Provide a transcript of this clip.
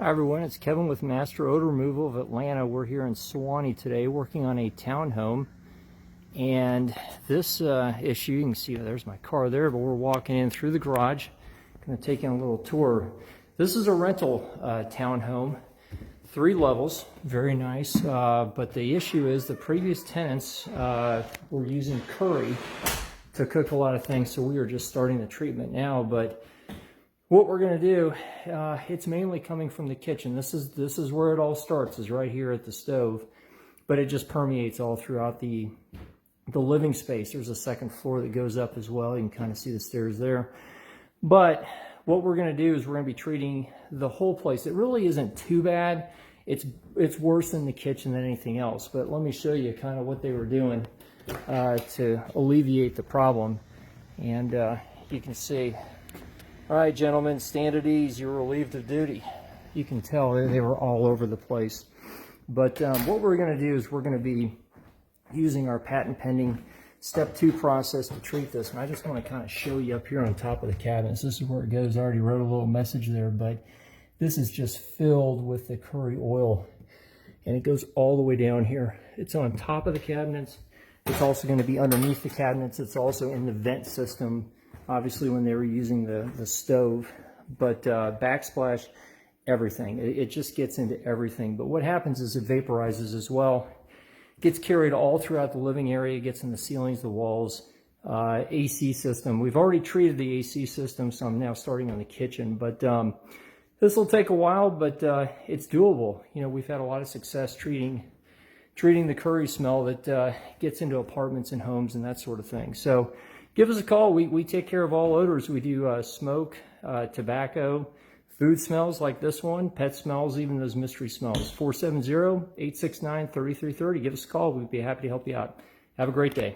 Hi everyone, it's Kevin with Master Odor Removal of Atlanta. We're here in Sewanee today working on a townhome. And this issue, you can see there's my car there, but we're walking in through the garage. Going to take in a little tour. This is a rental townhome, 3 levels, very nice. But the issue is the previous tenants were using curry to cook a lot of things, so we are just starting the treatment now. But what we're going to do, it's mainly coming from the kitchen. This is where it all starts, is right here at the stove, but it just permeates all throughout the living space. There's a second floor that goes up as well. You can kind of see the stairs there. But what we're going to do is we're going to be treating the whole place. It really isn't too bad. It's worse in the kitchen than anything else. But let me show you kind of what they were doing to alleviate the problem. And you can see. All right, gentlemen, stand at ease. You're relieved of duty. You can tell they were all over the place. But what we're going to do is we're going to be using our patent pending step 2 process to treat this. And I just want to kind of show you up here on top of the cabinets. This is where it goes. I already wrote a little message there, but this is just filled with the curry oil. And it goes all the way down here. It's on top of the cabinets. It's also going to be underneath the cabinets. It's also in the vent system, obviously when they were using the stove. But backsplash, everything. It just gets into everything. But what happens is it vaporizes as well. Gets carried all throughout the living area, gets in the ceilings, the walls, AC system. We've already treated the AC system, so I'm now starting on the kitchen. But this will take a while, but it's doable. You know, we've had a lot of success treating the curry smell that gets into apartments and homes and that sort of thing. So give us a call. We take care of all odors. We do smoke, tobacco, food smells like this one, pet smells, even those mystery smells. 470-869-3330. Give us a call. We'd be happy to help you out. Have a great day.